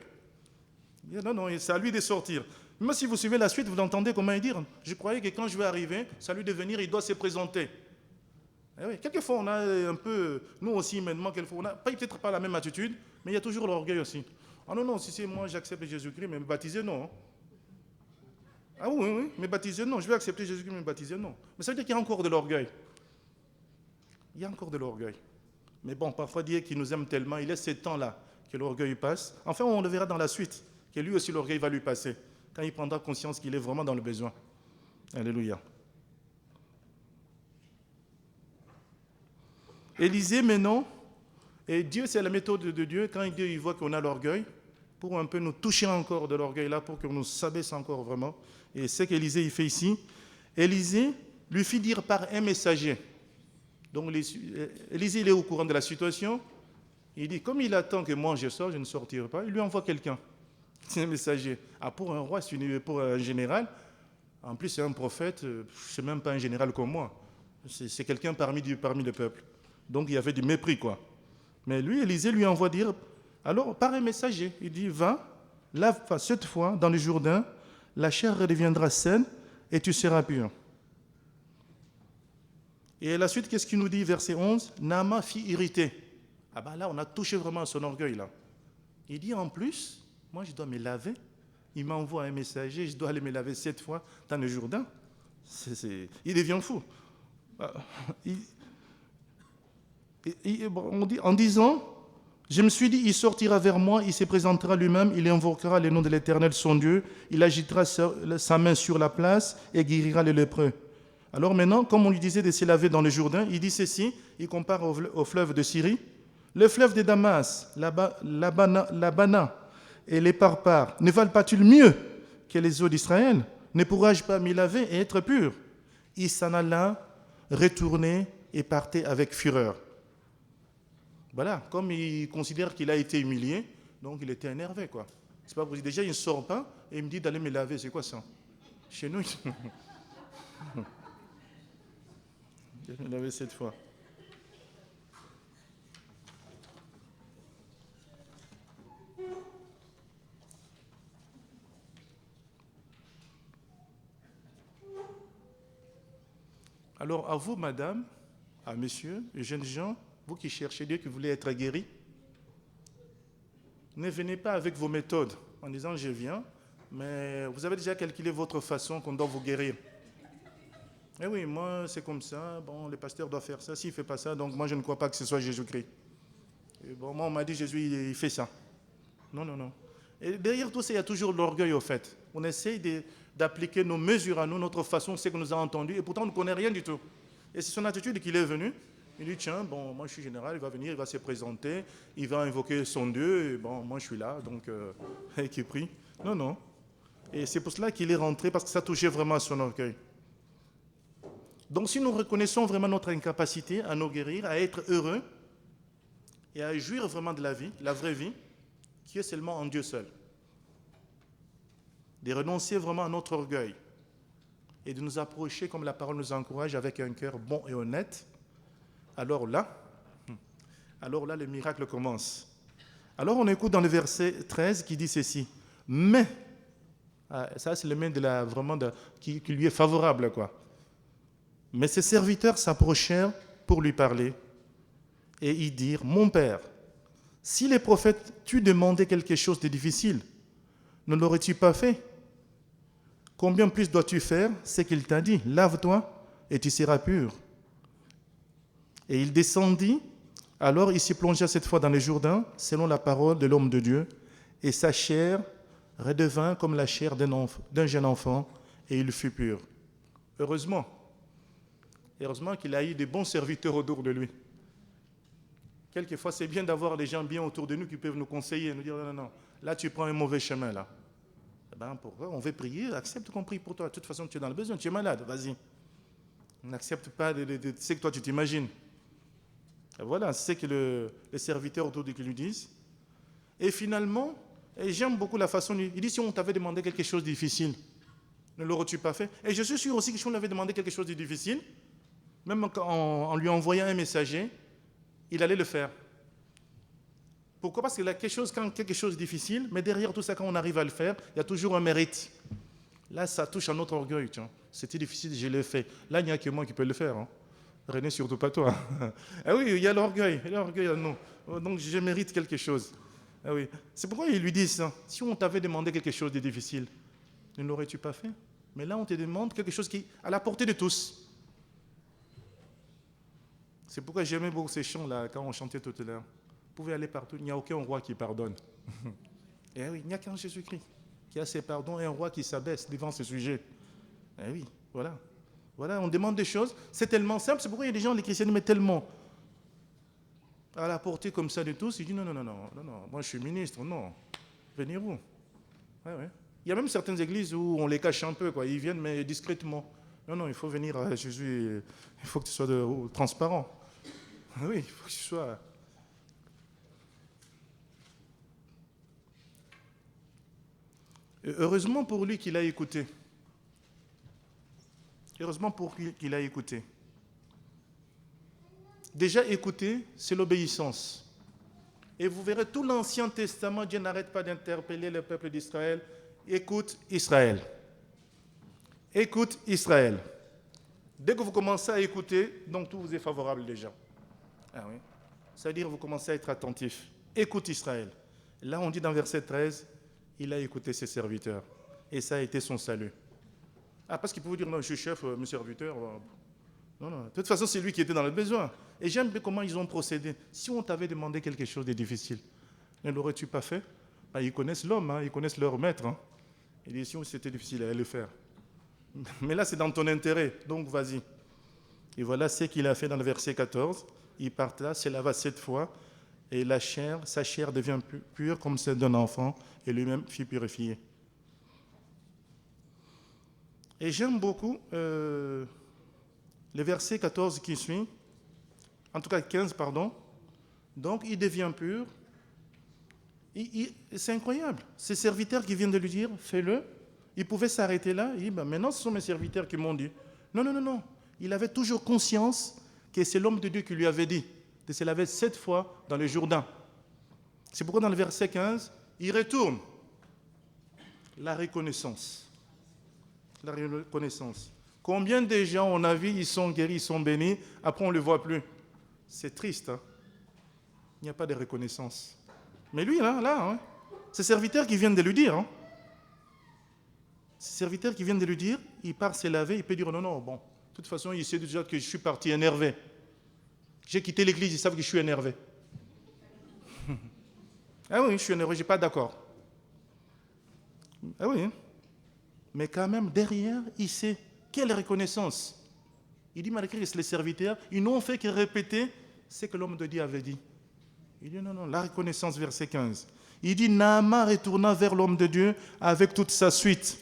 Non, c'est à lui de sortir. Même si vous suivez la suite, vous entendez comment il dit. Je croyais que quand je vais arriver, c'est à lui de venir, il doit se présenter. Eh oui, quelquefois, on a un peu, nous aussi maintenant, quelquefois, on n'a peut-être pas la même attitude, mais il y a toujours l'orgueil aussi. Ah non, si c'est moi, j'accepte Jésus-Christ, mais me baptiser, non. Ah oui, me baptiser, non. Je vais accepter Jésus-Christ, mais me baptiser, non. Mais ça veut dire qu'il y a encore de l'orgueil. Il y a encore de l'orgueil. Mais bon, parfois, Dieu qui nous aime tellement, il laisse ces temps-là que l'orgueil passe. Enfin, on le verra dans la suite, que lui aussi, l'orgueil va lui passer, quand il prendra conscience qu'il est vraiment dans le besoin. Alléluia. Élisée, maintenant, et Dieu, c'est la méthode de Dieu, quand Dieu il voit qu'on a l'orgueil, pour un peu nous toucher encore de l'orgueil là, pour qu'on nous s'abaisse encore vraiment. Et c'est qu'Élisée, il fait ici. Élisée lui fit dire par un messager. Donc, Élisée, il est au courant de la situation. Il dit, comme il attend que moi je sorte, je ne sortirai pas, il lui envoie quelqu'un. C'est un messager. Ah, pour un roi, pour un général, en plus c'est un prophète, c'est même pas un général comme moi. C'est quelqu'un parmi le peuple. Donc il y avait du mépris, quoi. Mais lui, Élisée lui envoie dire, alors par un messager, il dit, va, lave-toi cette fois dans le Jourdain, la chair redeviendra saine et tu seras pur. Et à la suite, qu'est-ce qu'il nous dit, verset 11? Naaman fit irriter. Ah ben là, on a touché vraiment son orgueil, là. Il dit, en plus, moi, je dois me laver. Il m'envoie un messager, je dois aller me laver 7 fois dans le Jourdain. Il devient fou. On dit, en disant, je me suis dit, il sortira vers moi, il se présentera lui-même, il invoquera le nom de l'Éternel, son Dieu, il agitera sa main sur la place et guérira les lépreux. Alors maintenant, comme on lui disait de se laver dans le Jourdain, il dit ceci, il compare au fleuve de Syrie. Le fleuve de Damas, l'Abana et les Parpars ne valent pas-ils mieux que les eaux d'Israël? ne pourrais-je pas m'y laver et être pur? Il s'en alla, retourné et partait avec fureur. Voilà, comme il considère qu'il a été humilié, donc il était énervé, quoi. C'est pas possible. Déjà, il ne sort pas et il me dit d'aller me laver. C'est quoi ça? Chez nous, je vais me laver cette fois. Alors, à vous, madame, à monsieur, les jeunes gens, vous qui cherchez Dieu, qui voulez être guéris, ne venez pas avec vos méthodes en disant je viens, mais vous avez déjà calculé votre façon qu'on doit vous guérir. Eh oui, moi c'est comme ça, bon, le pasteur doit faire ça, s'il ne fait pas ça, donc moi je ne crois pas que ce soit Jésus-Christ. Et bon, moi on m'a dit Jésus il fait ça. Non, non, non. Et derrière tout ça, il y a toujours l'orgueil au fait. On essaye d'appliquer nos mesures à nous, notre façon, c'est que nous avons entendu, et pourtant on ne connaît rien du tout. Et c'est son attitude qu'il est venu. Il dit, tiens, bon, moi je suis général, il va venir, il va se présenter, il va invoquer son Dieu, et bon, moi je suis là, donc, qui prie. Non, non. Et c'est pour cela qu'il est rentré, parce que ça touchait vraiment à son orgueil. Donc si nous reconnaissons vraiment notre incapacité à nous guérir, à être heureux, et à jouir vraiment de la vie, la vraie vie, qui est seulement en Dieu seul, de renoncer vraiment à notre orgueil, et de nous approcher, comme la parole nous encourage, avec un cœur bon et honnête, alors là, le miracle commence. Alors on écoute dans le verset 13 qui dit ceci. Mais, ça c'est le mais qui lui est favorable, quoi. Mais ses serviteurs s'approchèrent pour lui parler et y dirent, mon père, si les prophètes t'eût demandé quelque chose de difficile, ne l'aurais-tu pas fait? Combien plus dois-tu faire ce qu'il t'a dit? Lave-toi et tu seras pur. Et il descendit, alors il s'y plongea cette fois dans le Jourdain, selon la parole de l'homme de Dieu, et sa chair redevint comme la chair d'un jeune enfant, et il fut pur. Heureusement qu'il a eu de bons serviteurs autour de lui. Quelquefois, c'est bien d'avoir des gens bien autour de nous qui peuvent nous conseiller, nous dire, non, non, non, là tu prends un mauvais chemin, là. Eh ben, pourquoi? On veut prier, accepte qu'on prie pour toi. De toute façon, tu es dans le besoin, tu es malade, vas-y. On n'accepte pas de ce que toi tu t'imagines. Voilà, c'est ce que les serviteurs autour de lui disent. Et finalement, et j'aime beaucoup la façon, il dit, si on t'avait demandé quelque chose de difficile, ne l'aurais-tu pas fait? Et je suis sûr aussi que si on lui avait demandé quelque chose de difficile, même en lui envoyant un messager, il allait le faire. Pourquoi? Parce que quand quelque chose de difficile, mais derrière tout ça, quand on arrive à le faire, il y a toujours un mérite. Là, ça touche à notre orgueil. C'était difficile, je l'ai fait. Là, il n'y a que moi qui peux le faire. Hein. René, surtout pas toi. Ah oui, il y a l'orgueil en nous. Donc, je mérite quelque chose. Ah oui. C'est pourquoi il lui dit ça. Si on t'avait demandé quelque chose de difficile, ne l'aurais-tu pas fait? Mais là, on te demande quelque chose qui est à la portée de tous. C'est pourquoi j'aimais beaucoup ces chants-là, quand on chantait tout à l'heure. Vous pouvez aller partout, il n'y a aucun roi qui pardonne. Et oui, il n'y a qu'un Jésus-Christ qui a ses pardons et un roi qui s'abaisse devant ce sujet. Et oui, voilà. Voilà, on demande des choses, c'est tellement simple, c'est pourquoi il y a des gens, les chrétiens, mettent tellement à la portée comme ça de tous, ils disent non, moi je suis ministre, non, venez vous. Ouais, ouais. Il y a même certaines églises où on les cache un peu, quoi. Ils viennent mais discrètement. Non, il faut venir à Jésus, il faut que tu sois transparent. Oui, il faut que tu sois... Et heureusement pour lui qu'il a écouté. Heureusement pour lui qu'il a écouté. Déjà écouter, c'est l'obéissance. Et vous verrez tout l'Ancien Testament, Dieu n'arrête pas d'interpeller le peuple d'Israël. Écoute Israël. Écoute Israël. Dès que vous commencez à écouter, donc tout vous est favorable déjà. Ah oui. C'est-à-dire vous commencez à être attentif. Écoute Israël. Là on dit dans verset 13, il a écouté ses serviteurs. Et ça a été son salut. Ah, parce qu'il pouvait dire, non, je suis chef, mes serviteurs. Non. De toute façon, c'est lui qui était dans le besoin. Et j'aime bien comment ils ont procédé. Si on t'avait demandé quelque chose de difficile, ne l'aurais-tu pas fait? Ben, ils connaissent l'homme, hein, ils connaissent leur maître. Hein. Ils disent, si c'était difficile, ils allaient le faire. Mais là, c'est dans ton intérêt, donc vas-y. Et voilà ce qu'il a fait dans le verset 14. Il parta, se lava 7 fois, et sa chair devient pure comme celle d'un enfant, et lui-même fut purifié. Et j'aime beaucoup le verset 14 qui suit, en tout cas 15, pardon. Donc, il devient pur. C'est incroyable. Ces serviteurs qui viennent de lui dire, fais-le, il pouvait s'arrêter là. Il dit, ben, maintenant, ce sont mes serviteurs qui m'ont dit. Non, non, non, non. Il avait toujours conscience que c'est l'homme de Dieu qui lui avait dit de se laver 7 fois dans le Jourdain. C'est pourquoi dans le verset 15, il retourne. La reconnaissance. La reconnaissance. Combien de gens on a vu, ils sont guéris, ils sont bénis, après on ne le voit plus. C'est triste, hein? Il n'y a pas de reconnaissance. Mais lui, là, hein, ces serviteurs qui viennent de lui dire, hein, ces serviteurs qui viennent de lui dire, il part se laver, il peut dire non, non, bon, de toute façon, il sait déjà que je suis parti énervé. J'ai quitté l'église, ils savent que je suis énervé. Ah oui, je suis énervé, je n'ai pas d'accord. Ah oui, mais quand même, derrière, il sait quelle reconnaissance. Il dit, malgré que les serviteurs, ils n'ont fait que répéter ce que l'homme de Dieu avait dit. Il dit, non, non, la reconnaissance, verset 15. Il dit, Naaman retourna vers l'homme de Dieu avec toute sa suite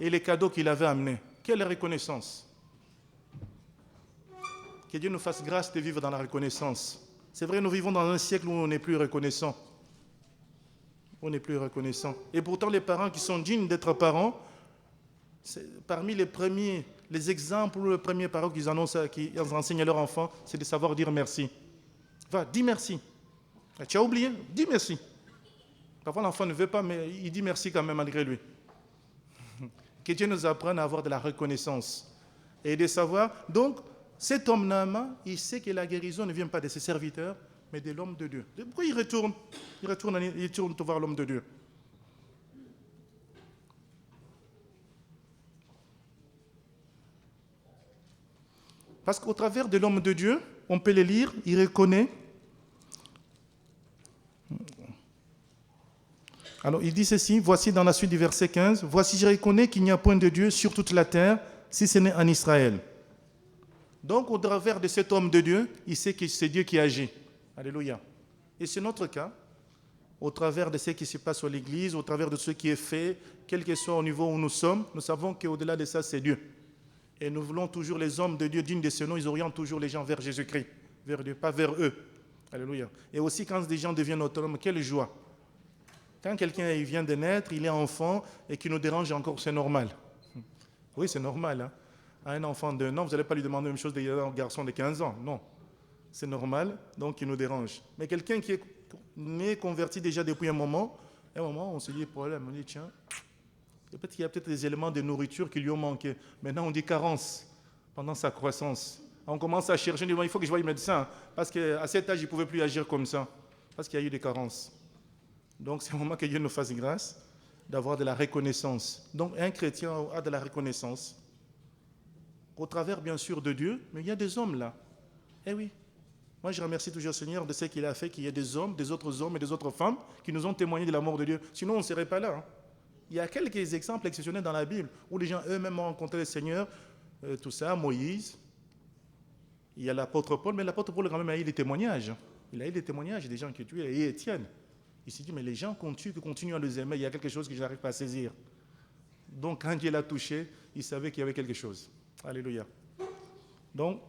et les cadeaux qu'il avait amenés. Quelle reconnaissance! Que Dieu nous fasse grâce de vivre dans la reconnaissance. C'est vrai, nous vivons dans un siècle où on n'est plus reconnaissant. On n'est plus reconnaissant. Et pourtant, les parents qui sont dignes d'être parents, parmi les premiers, les exemples ou les premiers parents qu'ils enseignent à leurs enfants, c'est de savoir dire merci. Va, dis merci. Tu as oublié? Dis merci. Parfois, l'enfant ne veut pas, mais il dit merci quand même malgré lui. Que Dieu nous apprenne à avoir de la reconnaissance. Et de savoir, donc, cet homme Naaman, il sait que la guérison ne vient pas de ses serviteurs, mais de l'homme de Dieu. Pourquoi il retourne? Il retourne voir l'homme de Dieu. Parce qu'au travers de l'homme de Dieu, on peut le lire, il reconnaît. Alors il dit ceci, voici dans la suite du verset 15, « Voici je reconnais qu'il n'y a point de Dieu sur toute la terre, si ce n'est en Israël. » Donc au travers de cet homme de Dieu, il sait que c'est Dieu qui agit. Alléluia. Et c'est notre cas, au travers de ce qui se passe sur l'Église, au travers de ce qui est fait, quel que soit au niveau où nous sommes, nous savons qu'au-delà de ça, c'est Dieu. Et nous voulons toujours les hommes de Dieu dignes de ce nom, ils orientent toujours les gens vers Jésus-Christ, vers Dieu, pas vers eux. Alléluia. Et aussi quand des gens deviennent autonomes, quelle joie. Quand quelqu'un vient de naître, il est enfant et qui nous dérange encore, c'est normal. Oui, c'est normal. Hein? À un enfant d'1 an, vous n'allez pas lui demander la même chose d'un garçon de 15 ans. Non. C'est normal, donc il nous dérange. Mais quelqu'un qui est né, converti déjà depuis un moment, on se dit, problème, on dit, tiens, peut-être qu'il y a peut-être des éléments de nourriture qui lui ont manqué. Maintenant, on dit carence pendant sa croissance. On commence à chercher, on dit, il faut que je voie le médecin, parce qu'à cet âge, il ne pouvait plus agir comme ça, parce qu'il y a eu des carences. Donc, c'est le moment que Dieu nous fasse grâce d'avoir de la reconnaissance. Donc, un chrétien a de la reconnaissance, au travers, bien sûr, de Dieu, mais il y a des hommes là. Eh oui. Moi, je remercie toujours le Seigneur de ce qu'il a fait, qu'il y ait des hommes, des autres hommes et des autres femmes qui nous ont témoigné de l'amour de Dieu. Sinon, on ne serait pas là. Hein. Il y a quelques exemples exceptionnels dans la Bible où les gens eux-mêmes ont rencontré le Seigneur, tout ça, Moïse. Il y a l'apôtre Paul, mais l'apôtre Paul, quand même, a eu des témoignages. Il a eu des témoignages des gens qui tuent, et Étienne. Il s'est dit, mais les gens continuent à les aimer, il y a quelque chose que je n'arrive pas à saisir. Donc, quand Dieu l'a touché, il savait qu'il y avait quelque chose. Alléluia. Donc,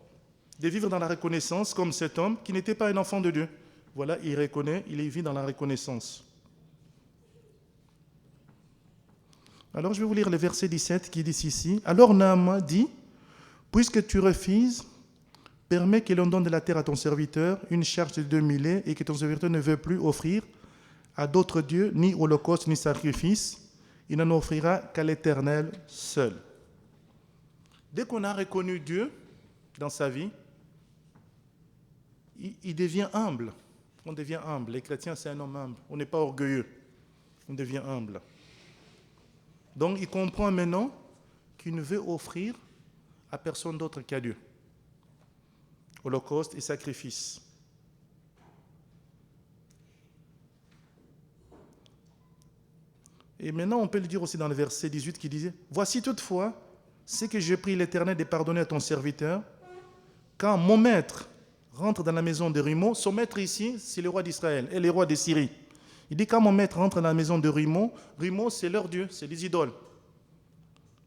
de vivre dans la reconnaissance comme cet homme qui n'était pas un enfant de Dieu. Voilà, il reconnaît, il vit dans la reconnaissance. Alors, je vais vous lire le verset 17 qui dit ici. Alors Naaman dit, puisque tu refuses, permets que l'on donne de la terre à ton serviteur, une charge de 2 millets, et que ton serviteur ne veut plus offrir à d'autres dieux, ni holocauste, ni sacrifice. Il n'en offrira qu'à l'Éternel seul. Dès qu'on a reconnu Dieu dans sa vie, il devient humble. On devient humble. Les chrétiens, c'est un homme humble. On n'est pas orgueilleux. On devient humble. Donc, il comprend maintenant qu'il ne veut offrir à personne d'autre qu'à Dieu. Holocauste et sacrifice. Et maintenant, on peut le dire aussi dans le verset 18 qui disait « Voici toutefois ce que j'ai pris l'Éternel de pardonner à ton serviteur, quand mon maître rentre dans la maison de Rimon. » Son maître ici, c'est le roi d'Israël et le roi de Syrie. Il dit quand mon maître rentre dans la maison de Rimon, Rimon c'est leur dieu, c'est les idoles.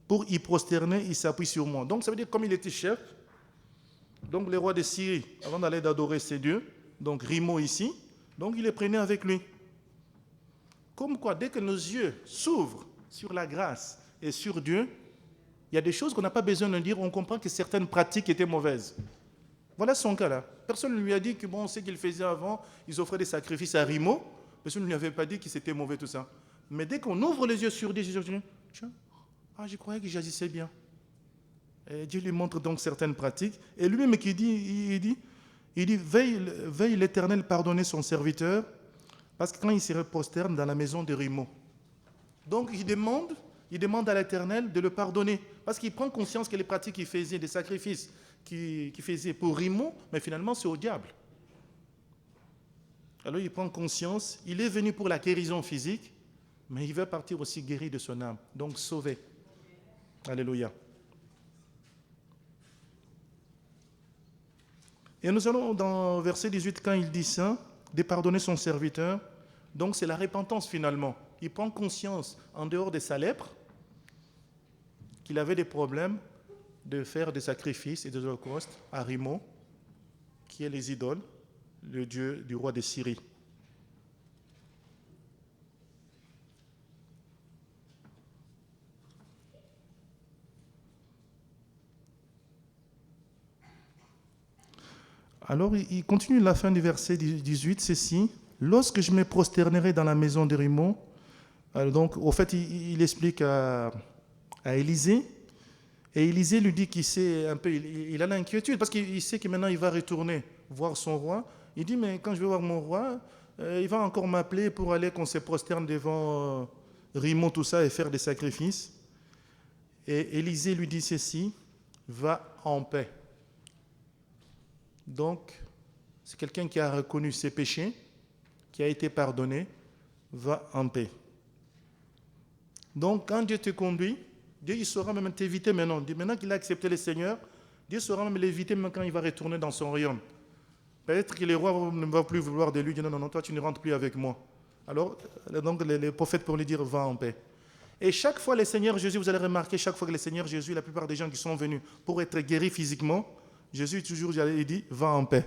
pour y prosterner, il s'appuie sur moi. Donc ça veut dire comme il était chef, donc les rois de Syrie, avant d'aller d'adorer ces dieux, donc Rimo ici, donc il les prenait avec lui. Comme quoi, dès que nos yeux s'ouvrent sur la grâce et sur Dieu, il y a des choses qu'on n'a pas besoin de dire, on comprend que certaines pratiques étaient mauvaises. Voilà son cas là. Personne ne lui a dit que bon, ce qu'il faisait avant, ils offraient des sacrifices à Rimo, personne ne lui avait pas dit que c'était mauvais tout ça. Mais dès qu'on ouvre les yeux sur Dieu, je croyais que j'agissais bien. Et Dieu lui montre donc certaines pratiques. Et lui-même qui dit, veille l'Éternel pardonner son serviteur, parce que quand il se prosterne dans la maison de Rimo. Donc il demande à l'Éternel de le pardonner, parce qu'il prend conscience que les pratiques qu'il faisait, des sacrifices qu'il faisait pour Rimo, mais finalement c'est au diable. Alors il prend conscience, il est venu pour la guérison physique, mais il veut partir aussi guéri de son âme, donc sauvé. Alléluia. Et nous allons dans verset 18, quand il dit ça, de pardonner son serviteur, donc c'est la repentance finalement. Il prend conscience, en dehors de sa lèpre, qu'il avait des problèmes de faire des sacrifices et des holocaustes à Rimo, qui est les idoles, le dieu du roi de Syrie. Alors, il continue la fin du verset 18, ceci. Lorsque je me prosternerai dans la maison de Rimo, donc, au fait, il explique à Élisée, et Élisée lui dit qu'il sait un peu, il a l'inquiétude, parce qu'il sait que maintenant il va retourner voir son roi. Il dit, mais quand je vais voir mon roi, il va encore m'appeler pour aller qu'on se prosterne devant Rimo, tout ça, et faire des sacrifices. Et Élisée lui dit ceci, va en paix. Donc, c'est quelqu'un qui a reconnu ses péchés, qui a été pardonné, va en paix. Donc, quand Dieu te conduit, Dieu il saura même t'éviter maintenant. Maintenant qu'il a accepté le Seigneur, Dieu saura même l'éviter même quand il va retourner dans son royaume. Peut-être que les rois ne vont plus vouloir de lui, dire non, toi tu ne rentres plus avec moi. Alors, donc les prophètes pour lui dire va en paix. Et chaque fois, le Seigneur Jésus, vous allez remarquer, chaque fois que le Seigneur Jésus, la plupart des gens qui sont venus pour être guéris physiquement, Jésus toujours il dit va en paix.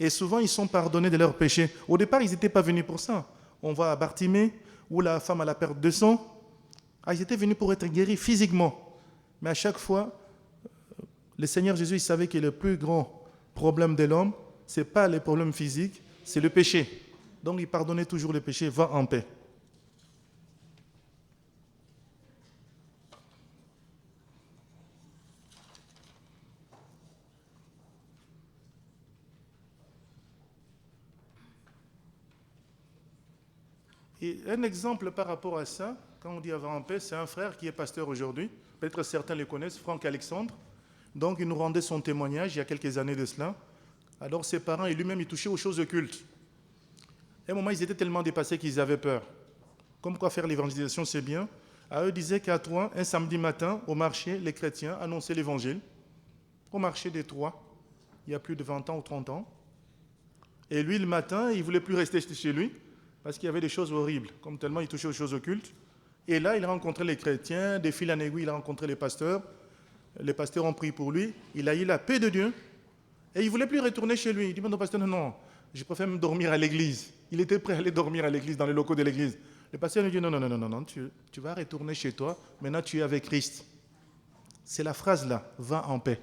Et souvent, ils sont pardonnés de leurs péchés. Au départ, ils n'étaient pas venus pour ça. On voit à Bartimée, où la femme à la perte de sang, ils étaient venus pour être guéris physiquement. Mais à chaque fois, le Seigneur Jésus, il savait que le plus grand problème de l'homme, ce n'est pas les problèmes physiques, c'est le péché. Donc, il pardonnait toujours le péché, va en paix. Et un exemple par rapport à ça, quand on dit va en paix, c'est un frère qui est pasteur aujourd'hui. Peut-être certains le connaissent, Franck Alexandre. Donc, il nous rendait son témoignage il y a quelques années de cela. Alors, ses parents et lui-même, ils touchaient aux choses occultes. À un moment, ils étaient tellement dépassés qu'ils avaient peur. Comme quoi faire l'évangélisation, c'est bien. À eux, disaient qu'à Troyes, un samedi matin, au marché, les chrétiens annonçaient l'évangile. Au marché des Troyes, il y a plus de 20 ans ou 30 ans. Et lui, le matin, il ne voulait plus rester chez lui parce qu'il y avait des choses horribles, comme tellement il touchait aux choses occultes. Et là, il a rencontré les chrétiens, de fil en aiguille, il a rencontré les pasteurs. Les pasteurs ont prié pour lui. Il a eu la paix de Dieu. Et il ne voulait plus retourner chez lui. Il dit, non, pasteur, non, je préfère me dormir à l'église. Il était prêt à aller dormir à l'église, dans les locaux de l'église. Le pasteur lui dit, non, tu vas retourner chez toi. Maintenant, tu es avec Christ. C'est la phrase là, va en paix.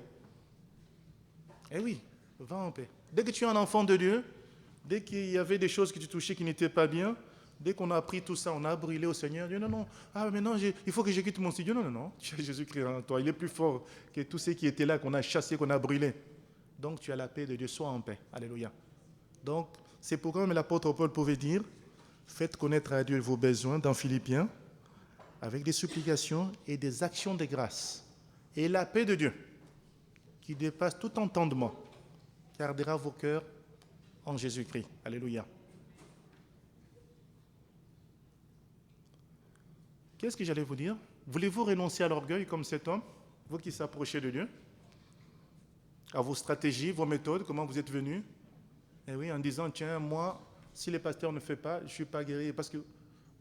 Eh oui, va en paix. Dès que tu es un enfant de Dieu, dès qu'il y avait des choses que tu touchais qui n'étaient pas bien, dès qu'on a appris tout ça, on a brûlé au Seigneur. Dieu, non, maintenant il faut que je quitte mon studio. Non, tu as Jésus-Christ en toi. Il est plus fort que tous ceux qui étaient là, qu'on a chassés, qu'on a brûlés. Donc tu as la paix de Dieu, sois en paix. Alléluia. Donc c'est pourquoi même l'apôtre Paul pouvait dire, faites connaître à Dieu vos besoins dans Philippiens, avec des supplications et des actions de grâce. Et la paix de Dieu, qui dépasse tout entendement, gardera vos cœurs en Jésus-Christ. Alléluia. Qu'est-ce que j'allais vous dire? Voulez-vous renoncer à l'orgueil comme cet homme, vous qui s'approchez de Dieu, à vos stratégies, vos méthodes, comment vous êtes venus? Et oui, en disant, tiens, moi, si le pasteur ne fait pas, je ne suis pas guéri. Parce que, vous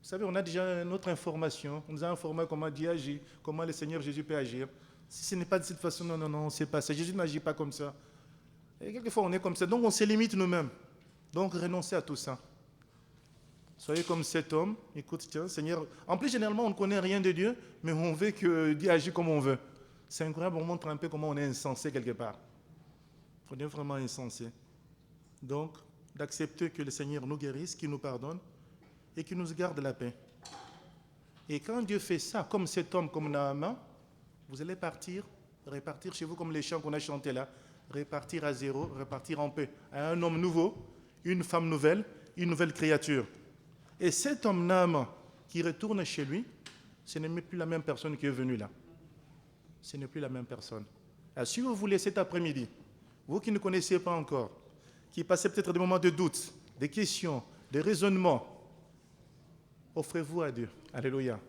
Vous savez, on a déjà notre information. On nous a informé comment Dieu agit, comment le Seigneur Jésus peut agir. Si ce n'est pas de cette façon, non, non, non, on ne sait pas ça. Jésus n'agit pas comme ça. Et quelquefois, on est comme ça. Donc, on se limite nous-mêmes. Donc, renoncez à tout ça. Soyez comme cet homme. Écoute, tiens, Seigneur. En plus, généralement, on ne connaît rien de Dieu, mais on veut que Dieu agisse comme on veut. C'est incroyable, on montre un peu comment on est insensé quelque part. On est vraiment insensé. Donc, d'accepter que le Seigneur nous guérisse, qu'il nous pardonne et qu'il nous garde la paix. Et quand Dieu fait ça, comme cet homme, comme Naaman, vous allez repartir chez vous comme les chants qu'on a chantés là, repartir à zéro, repartir en paix, à un homme nouveau, une femme nouvelle, une nouvelle créature. Et cet homme Naaman qui retourne chez lui, ce n'est plus la même personne qui est venue là. Ce n'est plus la même personne. Alors, si vous voulez cet après-midi, vous qui ne connaissez pas encore, qui passez peut-être des moments de doute, des questions, des raisonnements, offrez-vous à Dieu. Alléluia.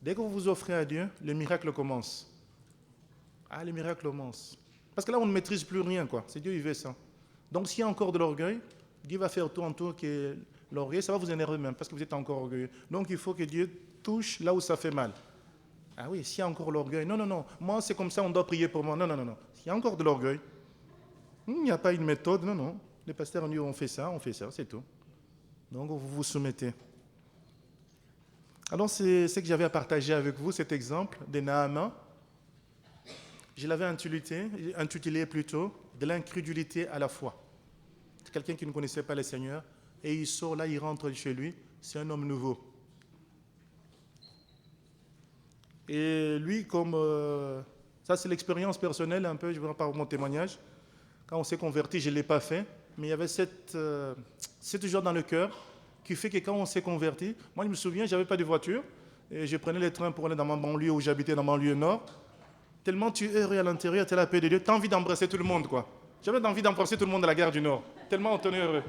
Dès que vous vous offrez à Dieu, le miracle commence. Ah, le miracle commence. Parce que là, on ne maîtrise plus rien, quoi. C'est Dieu, il veut ça. Donc, s'il y a encore de l'orgueil, Dieu va faire tout en tout que l'orgueil, ça va vous énerver même, parce que vous êtes encore orgueilleux. Donc, il faut que Dieu touche là où ça fait mal. Ah oui, s'il y a encore l'orgueil, non, non, non, moi, c'est comme ça, on doit prier pour moi. Non, non, non, non. S'il y a encore de l'orgueil, il n'y a pas une méthode, non, non. Les pasteurs ont dit, on fait ça, c'est tout. Donc, vous vous soumettez. Alors, c'est ce que j'avais à partager avec vous, cet exemple de Naaman. Je l'avais intitulé plutôt de l'incrédulité à la foi. C'est quelqu'un qui ne connaissait pas le Seigneur et il sort là, il rentre chez lui, c'est un homme nouveau. Et lui, comme ça c'est l'expérience personnelle un peu, je vous en parle de mon témoignage. Quand on s'est converti, je ne l'ai pas fait, mais il y avait cette joie dans le cœur qui fait que quand on s'est converti, moi je me souviens, je n'avais pas de voiture, et je prenais les trains pour aller dans ma banlieue où j'habitais, dans ma banlieue nord. Tellement tu es heureux à l'intérieur, tu as la paix de Dieu, tu as envie d'embrasser tout le monde, quoi. J'avais envie d'embrasser tout le monde à la gare du Nord, tellement on tenait heureux.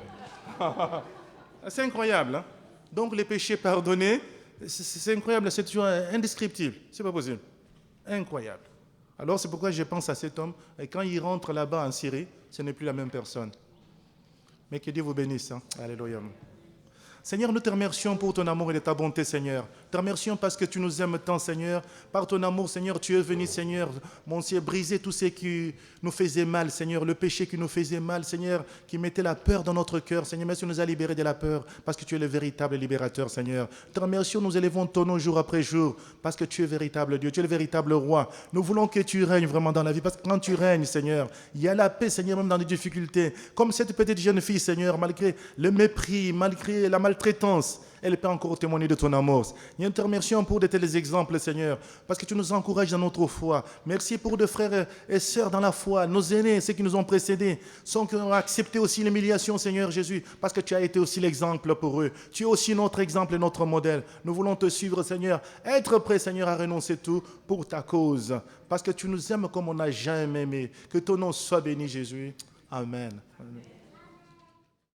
C'est incroyable, hein? Donc les péchés pardonnés, c'est incroyable, cette joie indescriptible, c'est pas possible. Incroyable. Alors c'est pourquoi je pense à cet homme, et quand il rentre là-bas en Syrie, ce n'est plus la même personne. Mais que Dieu vous bénisse, hein? Alléluia. Seigneur, nous te remercions pour ton amour et de ta bonté, Seigneur. Te remercions parce que tu nous aimes tant, Seigneur. Par ton amour, Seigneur, tu es venu, Seigneur, mon Dieu, briser tout ce qui nous faisait mal, Seigneur, le péché qui nous faisait mal, Seigneur, qui mettait la peur dans notre cœur. Seigneur, merci, tu nous as libérés de la peur parce que tu es le véritable libérateur, Seigneur. Te remercions, nous élevons ton nom jour après jour parce que tu es véritable Dieu, tu es le véritable roi. Nous voulons que tu règnes vraiment dans la vie parce que quand tu règnes, Seigneur, il y a la paix, Seigneur, même dans les difficultés. Comme cette petite jeune fille, Seigneur, malgré le mépris, malgré la maltraitance, elle peut encore témoigner de ton amour. Nous te remercions pour de tels exemples, Seigneur, parce que tu nous encourages dans notre foi. Merci pour de frères et sœurs dans la foi, nos aînés, ceux qui nous ont précédés, ceux qui ont accepté aussi l'humiliation, Seigneur Jésus, parce que tu as été aussi l'exemple pour eux. Tu es aussi notre exemple et notre modèle. Nous voulons te suivre, Seigneur, être prêts, Seigneur, à renoncer tout pour ta cause, parce que tu nous aimes comme on n'a jamais aimé. Que ton nom soit béni, Jésus. Amen. Amen.